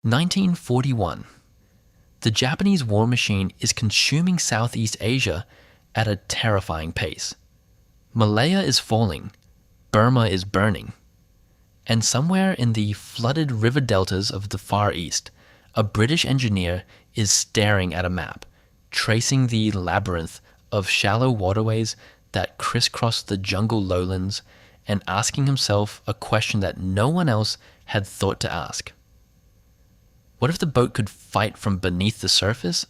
1941. The Japanese war machine is consuming Southeast Asia at a terrifying pace. Malaya is falling, Burma is burning, and somewhere in the flooded river deltas of the Far East, a British engineer is staring at a map, tracing the labyrinth of shallow waterways that crisscross the jungle lowlands, and asking himself a question that no one else had thought to ask. What if the boat could fight from beneath the surface?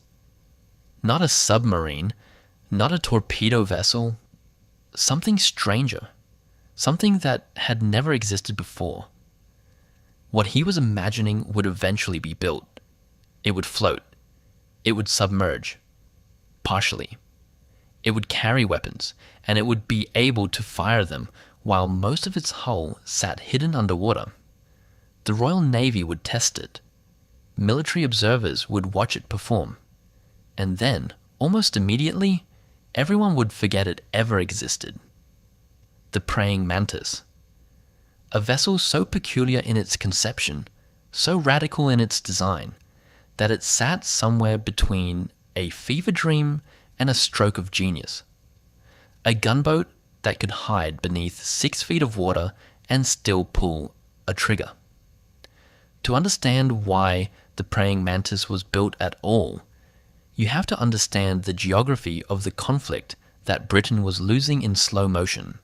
Not a submarine, not a torpedo vessel, something stranger, something that had never existed before. What he was imagining would eventually be built. It would float. It would submerge. Partially. It would carry weapons, and it would be able to fire them while most of its hull sat hidden underwater. The Royal Navy would test it. Military observers would watch it perform. And then, almost immediately, everyone would forget it ever existed. The Praying Mantis. A vessel so peculiar in its conception, so radical in its design, that it sat somewhere between a fever dream and a stroke of genius. A gunboat that could hide beneath 6 feet of water and still pull a trigger. To understand why the Praying Mantis was built at all, you have to understand the geography of the conflict that Britain was losing in slow motion.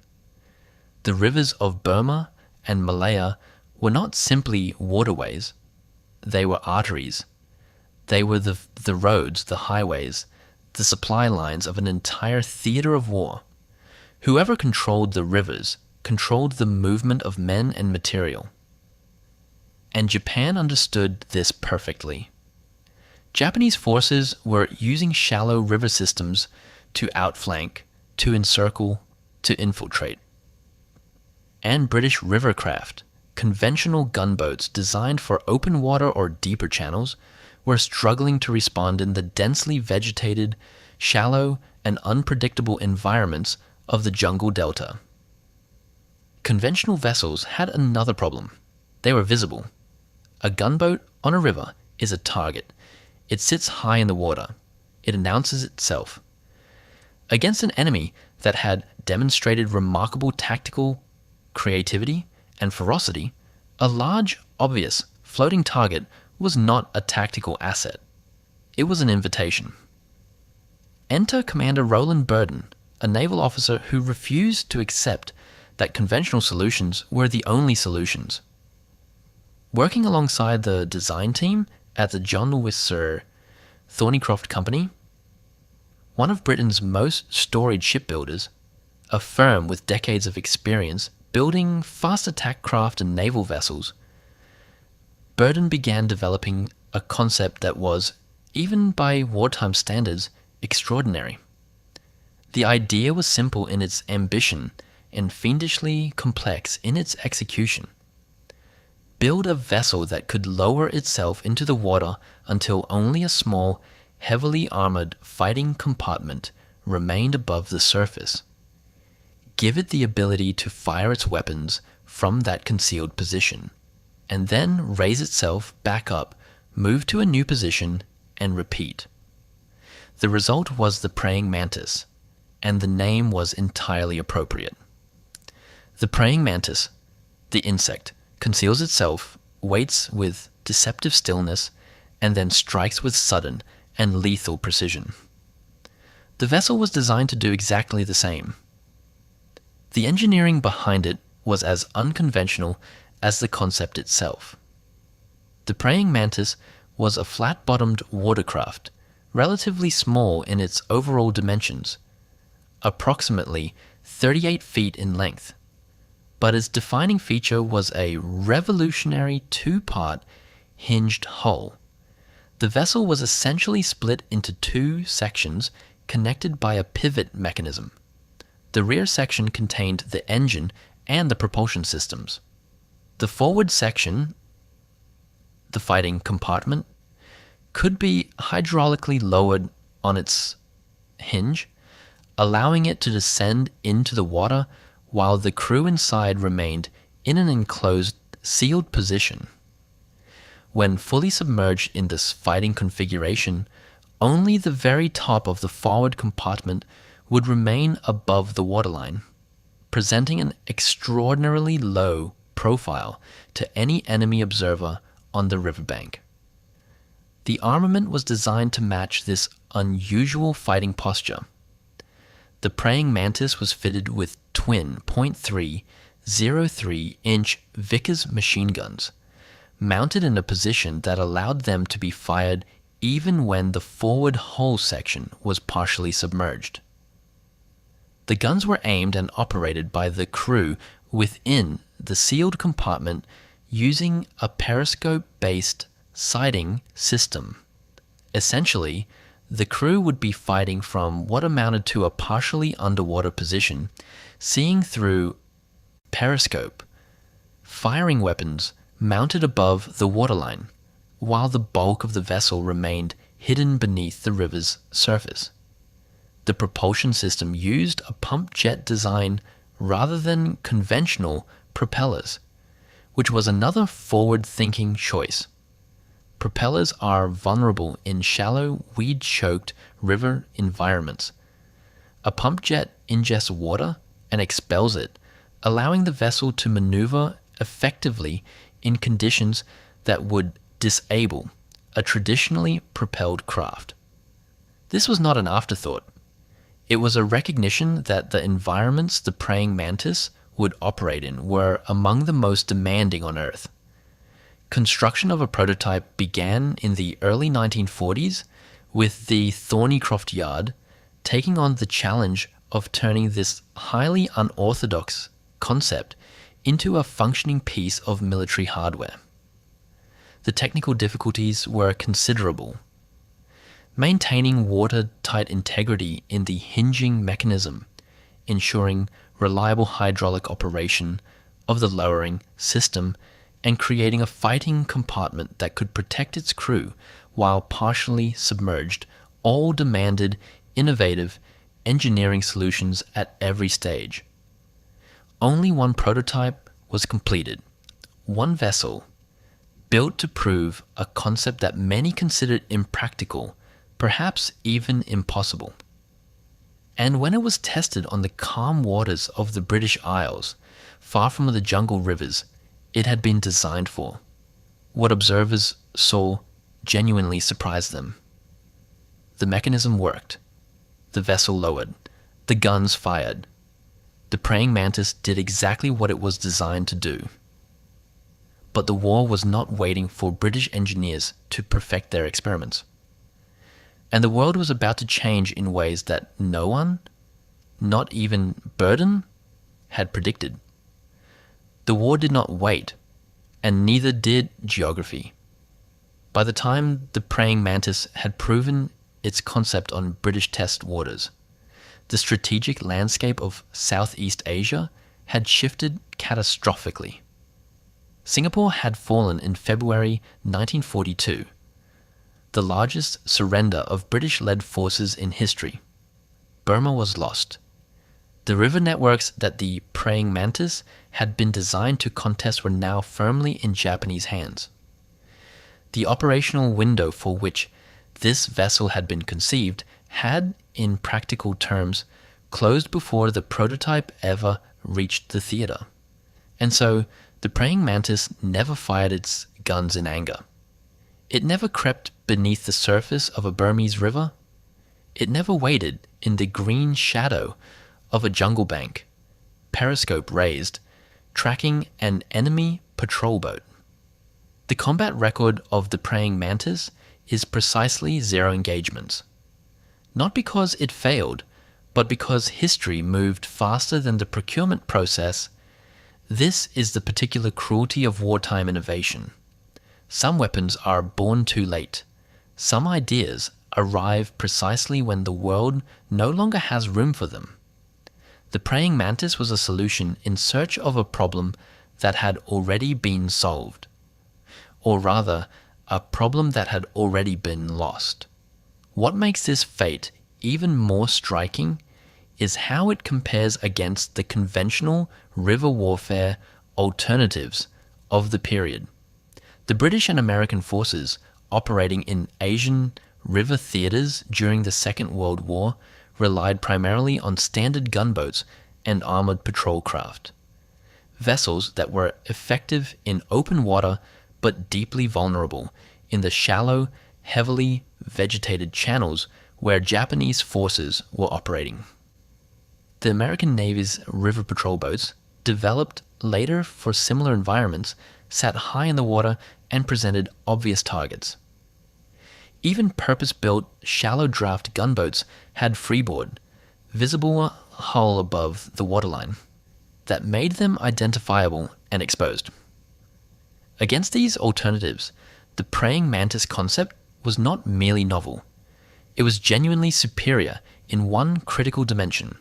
The rivers of Burma and Malaya were not simply waterways, they were arteries. They were the roads, the highways, the supply lines of an entire theater of war. Whoever controlled the rivers controlled the movement of men and material. And Japan understood this perfectly. Japanese forces were using shallow river systems to outflank, to encircle, to infiltrate. And British rivercraft, conventional gunboats designed for open water or deeper channels, were struggling to respond in the densely vegetated, shallow, and unpredictable environments of the jungle delta. Conventional vessels had another problem. They were visible. A gunboat on a river is a target. It sits high in the water. It announces itself. Against an enemy that had demonstrated remarkable tactical creativity and ferocity, a large, obvious, floating target was not a tactical asset. It was an invitation. Enter Commander Roland Burden, a naval officer who refused to accept that conventional solutions were the only solutions. Working alongside the design team at the John Lewis Sir Thornycroft Company, one of Britain's most storied shipbuilders, a firm with decades of experience building fast attack craft and naval vessels, Burden began developing a concept that was, even by wartime standards, extraordinary. The idea was simple in its ambition and fiendishly complex in its execution. Build a vessel that could lower itself into the water until only a small, heavily armored fighting compartment remained above the surface. Give it the ability to fire its weapons from that concealed position, and then raise itself back up, move to a new position, and repeat. The result was the Praying Mantis, and the name was entirely appropriate. The Praying Mantis, the insect, conceals itself, waits with deceptive stillness, and then strikes with sudden and lethal precision. The vessel was designed to do exactly the same. The engineering behind it was as unconventional as the concept itself. The Praying Mantis was a flat-bottomed watercraft, relatively small in its overall dimensions, approximately 38 feet in length, but its defining feature was a revolutionary 2-part hinged hull. The vessel was essentially split into 2 sections connected by a pivot mechanism. The rear section contained the engine and the propulsion systems. The forward section, the fighting compartment, could be hydraulically lowered on its hinge, allowing it to descend into the water while the crew inside remained in an enclosed, sealed position. When fully submerged in this fighting configuration, only the very top of the forward compartment would remain above the waterline, presenting an extraordinarily low profile to any enemy observer on the riverbank. The armament was designed to match this unusual fighting posture. The Praying Mantis was fitted with twin .3 03-inch Vickers machine guns, mounted in a position that allowed them to be fired even when the forward hull section was partially submerged. The guns were aimed and operated by the crew within the sealed compartment using a periscope-based sighting system. Essentially, the crew would be fighting from what amounted to a partially underwater position, seeing through periscope, firing weapons mounted above the waterline, while the bulk of the vessel remained hidden beneath the river's surface. The propulsion system used a pump jet design rather than conventional propellers, which was another forward-thinking choice. Propellers are vulnerable in shallow, weed-choked river environments. A pump jet ingests water and expels it, allowing the vessel to maneuver effectively in conditions that would disable a traditionally propelled craft. This was not an afterthought. It was a recognition that the environments the Praying Mantis would operate in were among the most demanding on Earth. Construction of a prototype began in the early 1940s, with the Thornycroft Yard taking on the challenge of turning this highly unorthodox concept into a functioning piece of military hardware. The technical difficulties were considerable. Maintaining watertight integrity in the hinging mechanism, ensuring reliable hydraulic operation of the lowering system, and creating a fighting compartment that could protect its crew while partially submerged, all demanded innovative engineering solutions at every stage. Only one prototype was completed, one vessel, built to prove a concept that many considered impractical, perhaps even impossible. And when it was tested on the calm waters of the British Isles, far from the jungle rivers it had been designed for, what observers saw genuinely surprised them. The mechanism worked. The vessel lowered. The guns fired. The Praying Mantis did exactly what it was designed to do. But the war was not waiting for British engineers to perfect their experiments. And the world was about to change in ways that no one, not even Burden, had predicted. The war did not wait, and neither did geography. By the time the Praying Mantis had proven its concept on British test waters, the strategic landscape of Southeast Asia had shifted catastrophically. Singapore had fallen in February 1942, the largest surrender of British-led forces in history. Burma was lost. The river networks that the Praying Mantis had been designed to contest were now firmly in Japanese hands. The operational window for which this vessel had been conceived had, in practical terms, closed before the prototype ever reached the theater. And so, the Praying Mantis never fired its guns in anger. It never crept beneath the surface of a Burmese river. It never waited in the green shadow of a jungle bank, periscope raised, tracking an enemy patrol boat. The combat record of the Praying Mantis is precisely 0 engagements. Not because it failed, but because history moved faster than the procurement process. This is the particular cruelty of wartime innovation. Some weapons are born too late. Some ideas arrive precisely when the world no longer has room for them. The Praying Mantis was a solution in search of a problem that had already been solved. Or rather, a problem that had already been lost. What makes this fate even more striking is how it compares against the conventional river warfare alternatives of the period. The British and American forces operating in Asian river theaters during the Second World War relied primarily on standard gunboats and armored patrol craft, vessels that were effective in open water but deeply vulnerable in the shallow, heavily vegetated channels where Japanese forces were operating. The American Navy's river patrol boats, developed later for similar environments, sat high in the water and presented obvious targets. Even purpose-built shallow draft gunboats had freeboard, visible hull above the waterline, that made them identifiable and exposed. Against these alternatives, the Praying Mantis concept was not merely novel. It was genuinely superior in one critical dimension: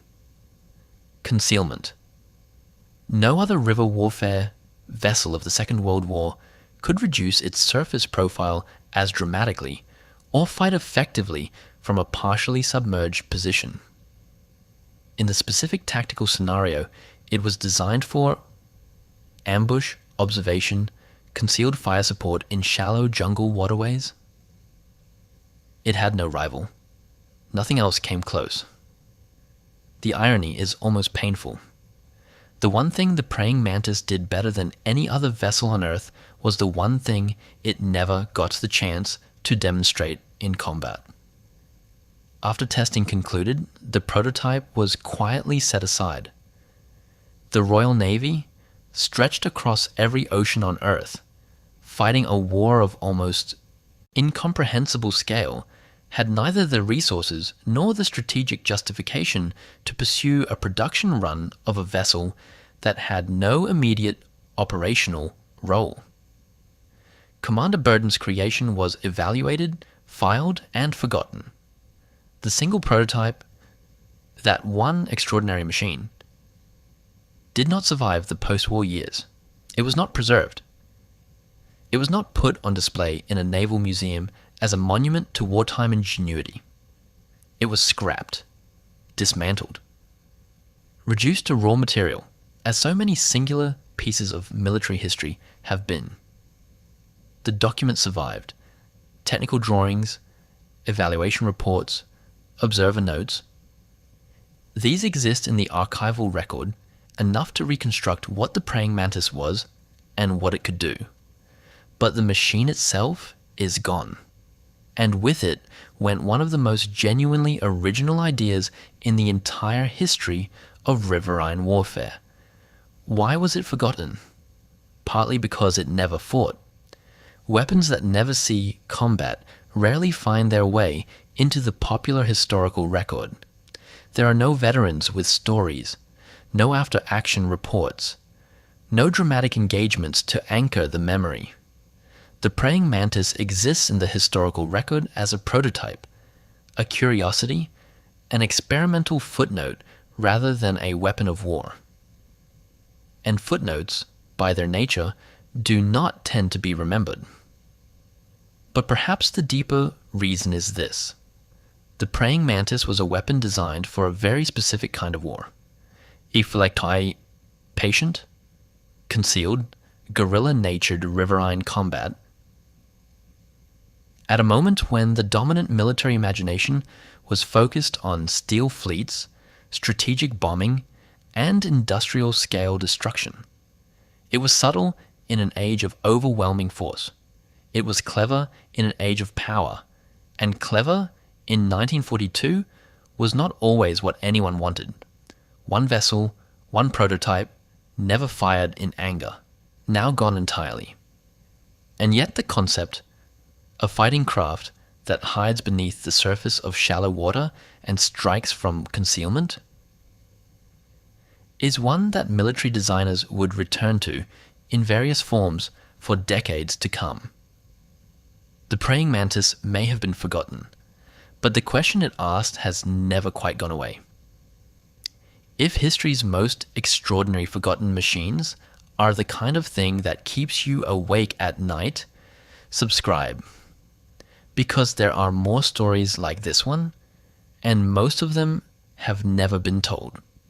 concealment. No other river warfare vessel of the Second World War could reduce its surface profile as dramatically or fight effectively from a partially submerged position. In the specific tactical scenario it was designed for: ambush, observation, concealed fire support in shallow jungle waterways. It had no rival. Nothing else came close. The irony is almost painful. The one thing the Praying Mantis did better than any other vessel on Earth was the one thing it never got the chance to demonstrate in combat. After testing concluded, the prototype was quietly set aside. The Royal Navy, stretched across every ocean on Earth, fighting a war of almost incomprehensible scale, had neither the resources nor the strategic justification to pursue a production run of a vessel that had no immediate operational role. Commander Burden's creation was evaluated, filed, and forgotten. The single prototype, that one extraordinary machine, did not survive the post-war years. It was not preserved. It was not put on display in a naval museum as a monument to wartime ingenuity. It was scrapped, dismantled, reduced to raw material, as so many singular pieces of military history have been. The document survived: technical drawings, evaluation reports, observer notes. These exist in the archival record, enough to reconstruct what the Praying Mantis was and what it could do. But the machine itself is gone. And with it went one of the most genuinely original ideas in the entire history of riverine warfare. Why was it forgotten? Partly because it never fought. Weapons that never see combat rarely find their way into the popular historical record. There are no veterans with stories, no after-action reports, no dramatic engagements to anchor the memory. The Praying Mantis exists in the historical record as a prototype, a curiosity, an experimental footnote rather than a weapon of war. And footnotes, by their nature, do not tend to be remembered. But perhaps the deeper reason is this: the Praying Mantis was a weapon designed for a very specific kind of war. Ephilecti, patient, concealed, guerrilla-natured riverine combat. At a moment when the dominant military imagination was focused on steel fleets, strategic bombing, and industrial-scale destruction. It was subtle in an age of overwhelming force. It was clever in an age of power, and clever in 1942 was not always what anyone wanted. One vessel, one prototype, never fired in anger, now gone entirely. And yet the concept, a fighting craft that hides beneath the surface of shallow water and strikes from concealment, is one that military designers would return to in various forms for decades to come. The Praying Mantis may have been forgotten, but the question it asked has never quite gone away. If history's most extraordinary forgotten machines are the kind of thing that keeps you awake at night, subscribe. Because there are more stories like this one, and most of them have never been told.